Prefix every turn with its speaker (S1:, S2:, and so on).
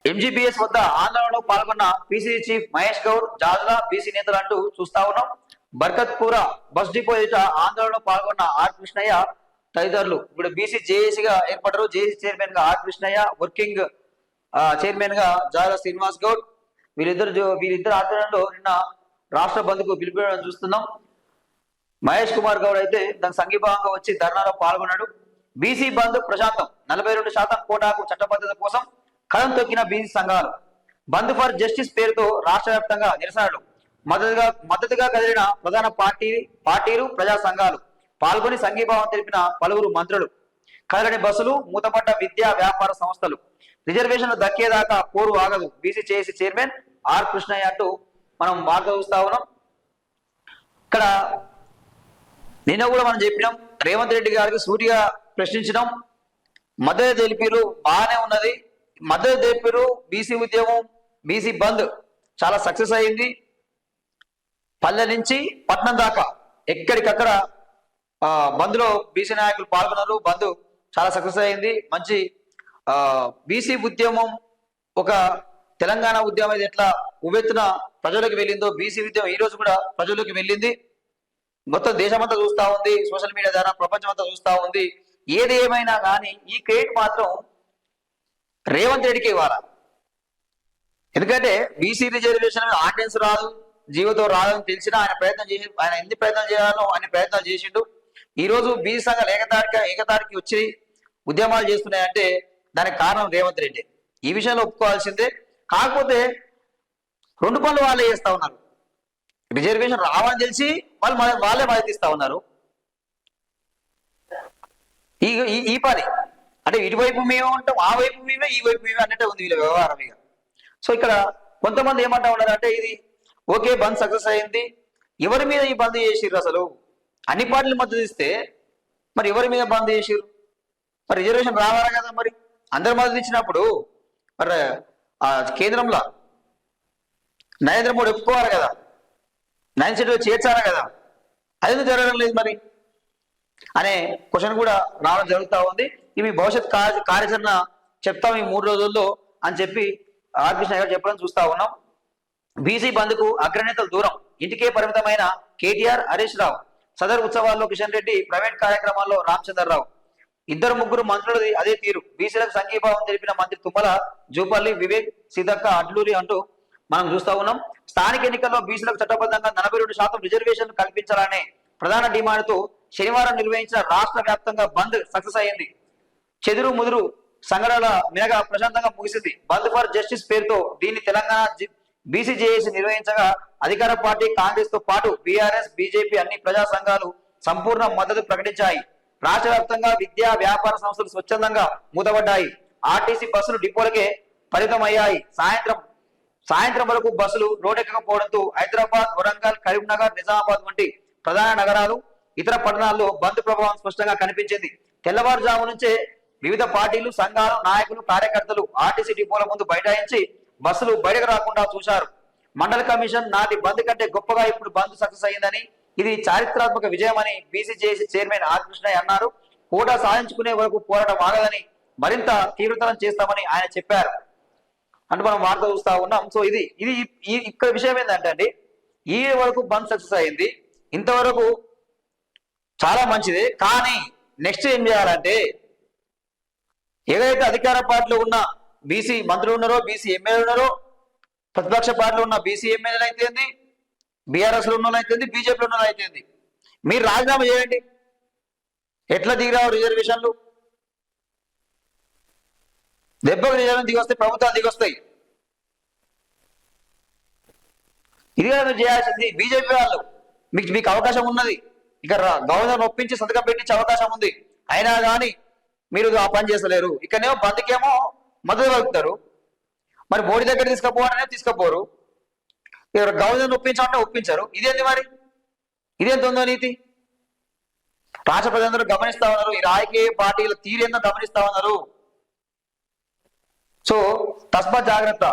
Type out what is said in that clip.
S1: MGBS వద్ద ఆందోళనలో పాల్గొన్న PCC chief Mahesh Goud, Jajula BC నేతలు అంటూ చూస్తా ఉన్నాం. బర్కత్పూర బస్ డిపో ఎదుట ఆందోళనలో పాల్గొన్న ఆర్ కృష్ణయ్య తదితరులు ఇప్పుడు బీసీ జేఏసీగా ఏర్పడ్డారు. జేఏసీ చైర్మన్ గా ఆర్ కృష్ణయ్య, వర్కింగ్ చైర్మన్ గా జాజుల శ్రీనివాస్ గౌడ్, వీరిద్దరు ఆధ్వర్యంలో నిన్న రాష్ట్ర బంద్ కు పిలుపుని చూస్తున్నాం. మహేష్ కుమార్ గౌడ్ అయితే దానికి సంఘీభావంగా వచ్చి ధర్నాలో పాల్గొన్నాడు. బీసీ బంద్ ప్రశాంతం, 42% కోటాకు చట్టబద్ధత కోసం కదం తొక్కిన బీసీ సంఘాలు. బంద్ ఫర్ జస్టిస్ పేరుతో రాష్ట్ర వ్యాప్తంగా నిరసనలు. మద్దతుగా కదిలిన ప్రధాన పార్టీలు, ప్రజా సంఘాలు. పాల్గొని సంఘీభావం తెలిపిన పలువురు మంత్రులు. కదలని బస్సులు, మూతపడ్డ విద్యా వ్యాపార సంస్థలు. రిజర్వేషన్లు దక్కేదాకా పోరు ఆగదు, BC JAC chairman R Krishnaiah అంటూ మనం వార్త చూస్తా ఉన్నాం. ఇక్కడ నిన్న కూడా మనం చెప్పినాం, రేవంత్ రెడ్డి గారికి సూటిగా ప్రశ్నించడం. మద్దతు తెలిపారు, బాగానే ఉన్నది. మద్దతు తెలిపారు. బీసీ ఉద్యమం, బీసీ బంద్ చాలా సక్సెస్ అయింది. పల్లె నుంచి పట్నం దాకా ఎక్కడికక్కడ బంద్లో బీసీ నాయకులు పాల్గొన్నారు. బంద్ చాలా సక్సెస్ అయింది. మంచి బీసీ ఉద్యమం ఒక తెలంగాణ ఉద్యమం ఇది ఎట్లా ఉవ్వెత్తున ప్రజలకు వెళ్ళిందో బీసీ ఉద్యమం ఈ రోజు కూడా ప్రజలకు వెళ్ళింది. మొత్తం దేశమంతా చూస్తా ఉంది, సోషల్ మీడియా ద్వారా ప్రపంచం అంతా చూస్తా ఉంది. ఏది ఏమైనా కానీ ఈ క్రెడిట్ మాత్రం రేవంత్ రెడ్డికి ఇవ్వాలా. ఎందుకంటే బీసీ రిజర్వేషన్ ఆర్డినెన్స్ రాదు, జీవోతో రాదని తెలిసినా ఆయన ఎన్ని ప్రయత్నం చేయాలో అన్ని ప్రయత్నాలు చేసిండు. ఈ రోజు బీసీ సంఘాలు ఏకతాటికి వచ్చి ఉద్యమాలు చేస్తున్నాయంటే దానికి కారణం రేవంత్ రెడ్డి. ఈ విషయంలో ఒప్పుకోవాల్సిందే. కాకపోతే రెండు పనులు వాళ్ళే చేస్తా ఉన్నారు. రిజర్వేషన్ రావని తెలిసి వాళ్ళే మద్దతిస్తా ఉన్నారు. ఈ పని అంటే ఇటువైపు మేమే ఉంటాం, ఆ వైపు మేమే, ఈ వైపు మేమే అన్నట్టే ఉంది వీళ్ళ వ్యవహారం. ఇక సో ఇక్కడ కొంతమంది ఏమంటా ఉన్నారు అంటే ఇది ఓకే బంద్ సక్సెస్ అయింది, ఎవరి మీద ఈ బంద్ చేసిర్రు? అసలు అన్ని పార్టీలు మద్దతు ఇస్తే మరి ఎవరి మీద బంద్ చేసిర్రు? మరి రిజర్వేషన్ రావాలా కదా, మరి అందరు మద్దతు ఇచ్చినప్పుడు మరి కేంద్రంలో నరేంద్ర మోడీ ఒప్పుకోవాలి కదా, 9 సీట్లు చేర్చాలి కదా, అది జరగడం లేదు మరి అనే క్వశ్చన్ కూడా రావడం జరుగుతూ ఉంది. ఇవి భవిష్యత్ కార్యాచరణ చెప్తాం ఈ 3 రోజుల్లో అని చెప్పి ఆర్ కృష్ణ గారు చెప్పడం చూస్తా ఉన్నాం. బీసీ బంద్కు అగ్రనేతలు దూరం, ఇంటికే పరిమితమైన కేటీఆర్, హరీష్ రావు. సదర్ ఉత్సవాల్లో కిషన్ రెడ్డి, ప్రైవేట్ కార్యక్రమాల్లో రామచంద్రరావు. 2-3 మంత్రులది అదే తీరు. బీసీలకు సంఘీభావం తెలిపిన మంత్రి తుమ్మల, జూపల్లి, వివేక్, సీతక్క, అడ్లూరి అంటూ మనం చూస్తా ఉన్నాం. స్థానిక ఎన్నికల్లో బీసీలకు చట్టబద్ధంగా 42% రిజర్వేషన్ కల్పించాలనే ప్రధాన డిమాండ్తో శనివారం నిర్వహించిన రాష్ట్ర వ్యాప్తంగా బంద్ సక్సెస్ అయింది. చెదురు ముదురు సంఘటనల మేఘ ప్రశాంతంగా ముగిసింది. బంద్ ఫర్ జస్టిస్ పేరుతో దీన్ని తెలంగాణ బీసీ జేఏసీ నిర్వహించగా అధికార పార్టీ కాంగ్రెస్ తో పాటు బీఆర్ఎస్, బీజేపీ అన్ని ప్రజా సంఘాలు సంపూర్ణ మద్దతు ప్రకటించాయి. రాష్ట్ర వ్యాప్తంగా విద్యా వ్యాపార సంస్థలు స్వచ్ఛందంగా మూతపడ్డాయి. ఆర్టీసీ బస్సులు డిపోలకే పరిమితమయ్యాయి. సాయంత్రం వరకు బస్సులు రోడ్డెక్కకపోవడంతో హైదరాబాద్, వరంగల్, కరీంనగర్, నిజామాబాద్ వంటి ప్రధాన నగరాలు, ఇతర పట్టణాల్లో బంద్ ప్రభావం స్పష్టంగా కనిపించింది. తెల్లవారుజాము నుంచే వివిధ పార్టీలు, సంఘాలు, నాయకులు, కార్యకర్తలు ఆర్టీసీ డిపోల ముందు బైఠాయించి బస్సులు బయటకు రాకుండా చూశారు. మండల కమిషన్ నాటి బంద్ కంటే గొప్పగా ఇప్పుడు బంద్ సక్సెస్ అయిందని, ఇది చారిత్రాత్మక విజయమని BC JAC chairman R Krishnaiah అన్నారు. కోటా సాధించుకునే వరకు పోరాటం ఆగదని, మరింత తీవ్రతరం చేస్తామని ఆయన చెప్పారు అంటే మనం వార్త చూస్తా ఉన్నాం. సో ఇది ఇక్కడ విషయం ఏంటంటే అండి, ఈ వరకు బంద్ సక్సెస్ అయింది, ఇంతవరకు చాలా మంచిది. కానీ నెక్స్ట్ ఏం చేయాలంటే ఏదైతే అధికార పార్టీలో ఉన్న బీసీ మంత్రులు ఉన్నారో, బీసీ ఎమ్మెల్యేలు ఉన్నారో, ప్రతిపక్ష పార్టీలో ఉన్న బీసీ ఎమ్మెల్యేలు అయితేంది, బీఆర్ఎస్ లో ఉన్న అయితేంది, బీజేపీలో ఉన్న అయితేంది, మీరు రాజీనామా చేయండి. ఎట్లా దిగిరావు రిజర్వేషన్లు? దెబ్బకు రిజర్వేషన్ దిగొస్తాయి, ప్రభుత్వాలు దిగొస్తాయి. ఇది కదా మీరు చేయాల్సింది. బీజేపీ వాళ్ళు మీకు అవకాశం ఉన్నది, ఇక గవర్నర్ ఒప్పించి సంతకం పెట్టించే అవకాశం ఉంది. అయినా కానీ మీరు ఆ పని చేస్తలేరు. ఇక్కడనేమో బంద్కేమో మద్దతు పలుకుతారు, మరి మోడీ దగ్గర తీసుకుపోవాలనే తీసుకుపోరు, గవర్నర్ ఒప్పించాలంటే ఒప్పించారు. ఇదేంది మరి? ఇదేంత ఉందో నీతి? రాష్ట్ర ప్రజలందరూ గమనిస్తా ఉన్నారు, ఈ రాజకీయ పార్టీల తీరేందో గమనిస్తా ఉన్నారు. సో తస్మాత్ జాగ్రత్త.